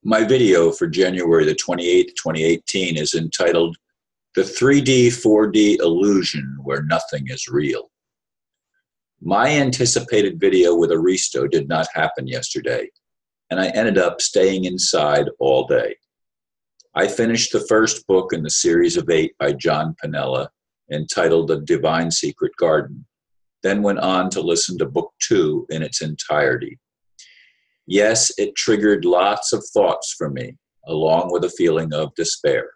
My video for January the 28th, 2018 is entitled The 3D-4D Illusion Where Nothing is Real. My anticipated video with Aristo did not happen yesterday, and I ended up staying inside all day. I finished the first book in the series of 8 by John Panella, entitled The Divine Secret Garden, then went on to listen to book 2 in its entirety. Yes, it triggered lots of thoughts for me, along with a feeling of despair.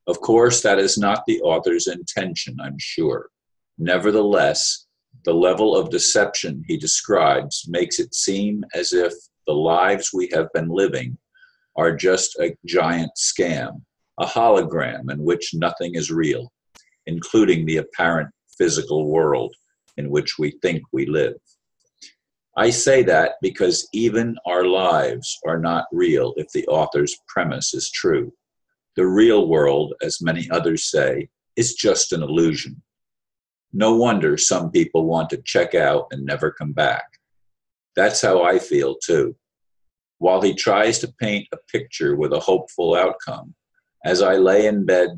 Of course, that is not the author's intention, I'm sure. Nevertheless, the level of deception he describes makes it seem as if the lives we have been living are just a giant scam, a hologram in which nothing is real, including the apparent physical world in which we think we live. I say that because even our lives are not real if the author's premise is true. The real world, as many others say, is just an illusion. No wonder some people want to check out and never come back. That's how I feel too. While he tries to paint a picture with a hopeful outcome, as I lay in bed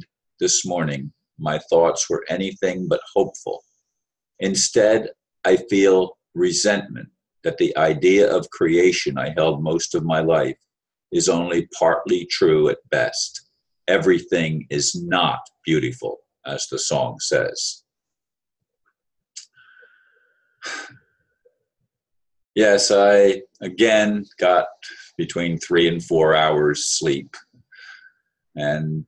this morning, my thoughts were anything but hopeful. Instead, I feel resentment that the idea of creation I held most of my life is only partly true at best. Everything is not beautiful, as the song says. Yes, I again got between 3 and 4 hours sleep and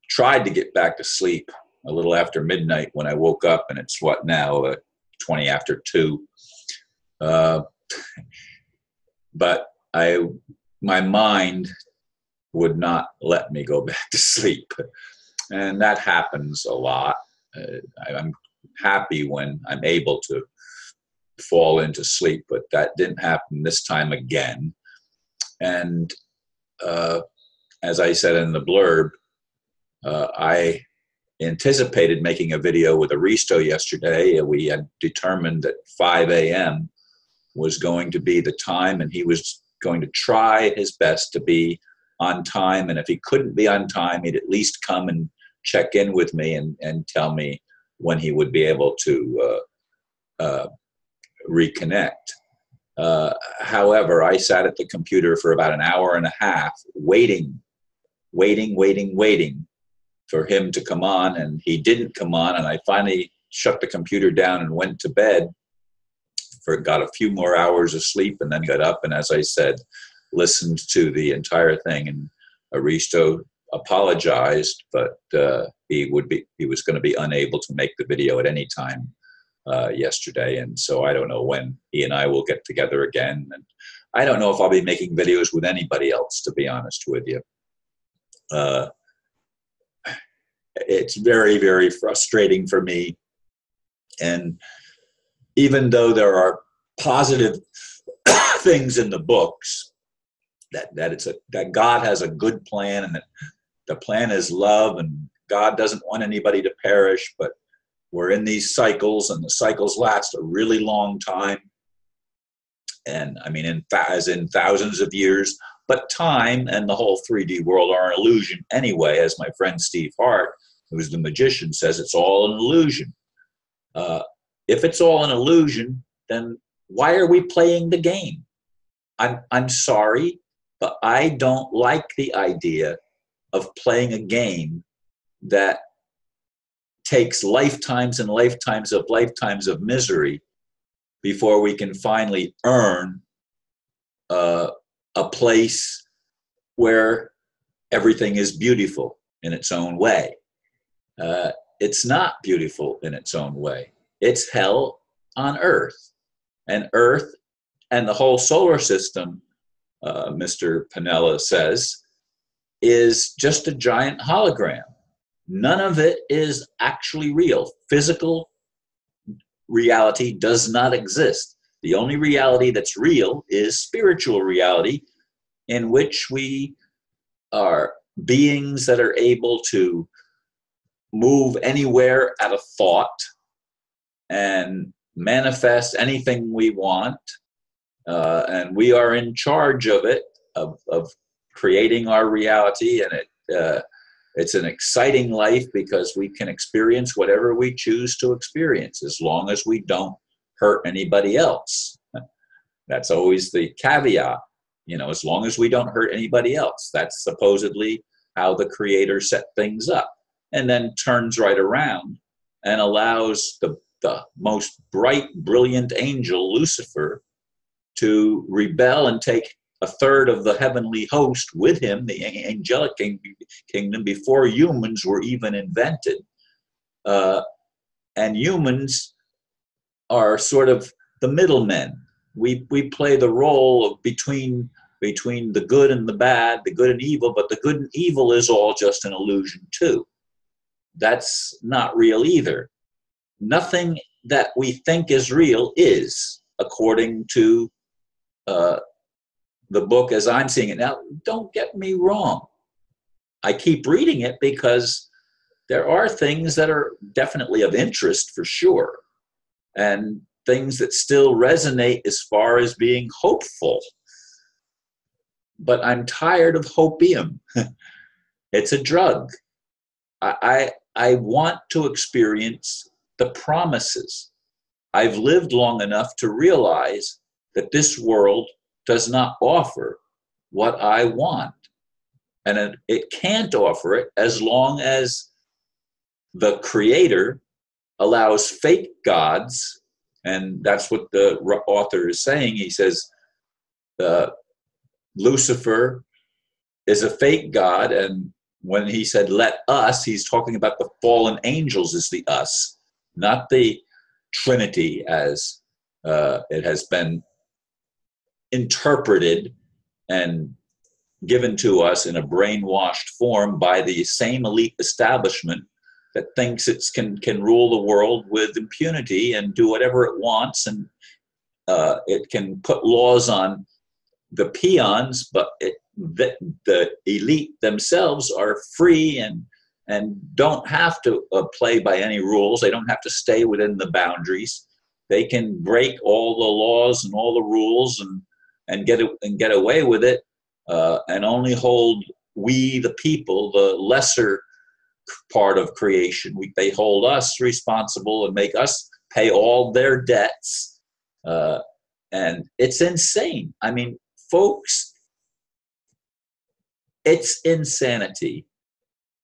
tried to get back to sleep a little after midnight when I woke up, and it's what now, 20 after 2. But my mind would not let me go back to sleep. And that happens a lot. I'm happy when I'm able to fall into sleep, but that didn't happen this time again. And as I said in the blurb, I anticipated making a video with Aristo yesterday. We had determined that 5 a.m. was going to be the time, and he was going to try his best to be on time. And if he couldn't be on time, he'd at least come and check in with me and tell me when he would be able to reconnect. However, I sat at the computer for about an hour and a half, waiting for him to come on, and he didn't come on, and I finally shut the computer down and went to bed. Got a few more hours of sleep, and then got up, and as I said, listened to the entire thing. And Aristo apologized, but he was going to be unable to make the video at any time yesterday, and so I don't know when he and I will get together again. And I don't know if I'll be making videos with anybody else, to be honest with you. It's very, very frustrating for me. And even though there are positive things in the books, that God has a good plan, and that the plan is love, and God doesn't want anybody to perish, but we're in these cycles, and the cycles last a really long time. And I mean, as in thousands of years, but time and the whole 3D world are an illusion anyway, as my friend Steve Hart, who's the magician, says it's all an illusion. If it's all an illusion, then why are we playing the game? I'm sorry, but I don't like the idea of playing a game that takes lifetimes and lifetimes of misery before we can finally earn a place where everything is beautiful in its own way. It's not beautiful in its own way. It's hell on Earth. And Earth and the whole solar system, Mr. Panella says, is just a giant hologram. None of it is actually real. Physical reality does not exist. The only reality that's real is spiritual reality, in which we are beings that are able to move anywhere at a thought and manifest anything we want, and we are in charge of it, of creating our reality, and it's an exciting life because we can experience whatever we choose to experience as long as we don't hurt anybody else. That's always the caveat, you know, as long as we don't hurt anybody else. That's supposedly how the Creator set things up, and then turns right around and allows the most bright, brilliant angel, Lucifer, to rebel and take a third of the heavenly host with him, the angelic kingdom, before humans were even invented. And humans are sort of the middlemen. We play the role of between the good and the bad, the good and evil, but the good and evil is all just an illusion too. That's not real either. Nothing that we think is real is, according to the book as I'm seeing it. Now, don't get me wrong. I keep reading it because there are things that are definitely of interest for sure, and things that still resonate as far as being hopeful. But I'm tired of hopium. It's a drug. I want to experience the promises. I've lived long enough to realize that this world does not offer what I want. And it can't offer it as long as the Creator allows fake gods, and that's what the author is saying. He says Lucifer is a fake god, and when he said let us, he's talking about the fallen angels as the us, not the Trinity as it has been interpreted and given to us in a brainwashed form by the same elite establishment that thinks it can rule the world with impunity and do whatever it wants, and it can put laws on the peons, but the elite themselves are free and don't have to play by any rules. They don't have to stay within the boundaries. They can break all the laws and all the rules and get away with it, and only hold we, the people, the lesser part of creation. They hold us responsible and make us pay all their debts, and it's insane. I mean, folks, it's insanity,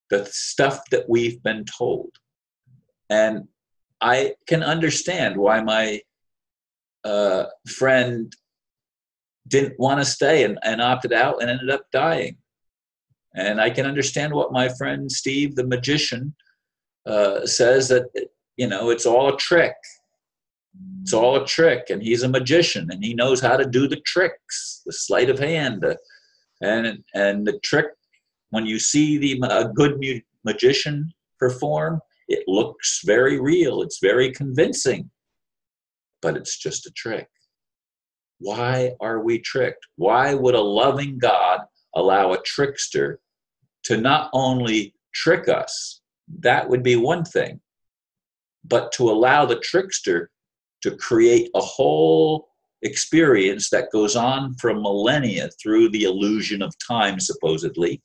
the stuff that we've been told. And I can understand why my friend didn't want to stay and opted out and ended up dying. And I can understand what my friend Steve, the magician, says, that, you know, it's all a trick. It's all a trick, and he's a magician, and he knows how to do the tricks, the sleight of hand, and the trick. When you see a good magician perform, it looks very real. It's very convincing, but it's just a trick. Why are we tricked? Why would a loving God allow a trickster to not only trick us? That would be one thing, but to allow the trickster to create a whole experience that goes on for millennia through the illusion of time, supposedly.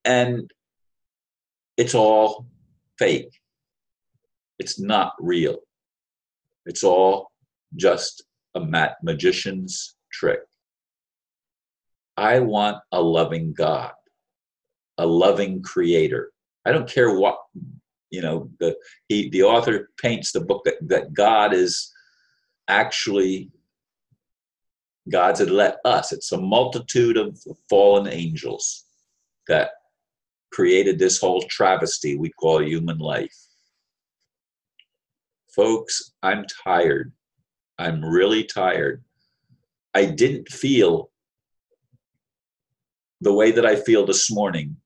And it's all fake. It's not real. It's all just a magician's trick. I want a loving God, a loving Creator. I don't care what, you know, the author paints the book that God is actually, God's had let us. It's a multitude of fallen angels that created this whole travesty we call human life. Folks, I'm tired. I'm really tired. I didn't feel the way that I feel this morning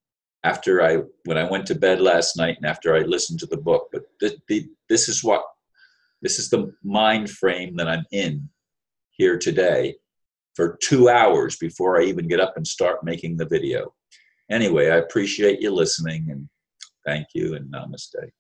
when I went to bed last night and after I listened to the book. But this is the mind frame that I'm in here today for 2 hours before I even get up and start making the video. Anyway, I appreciate you listening, and thank you, and namaste.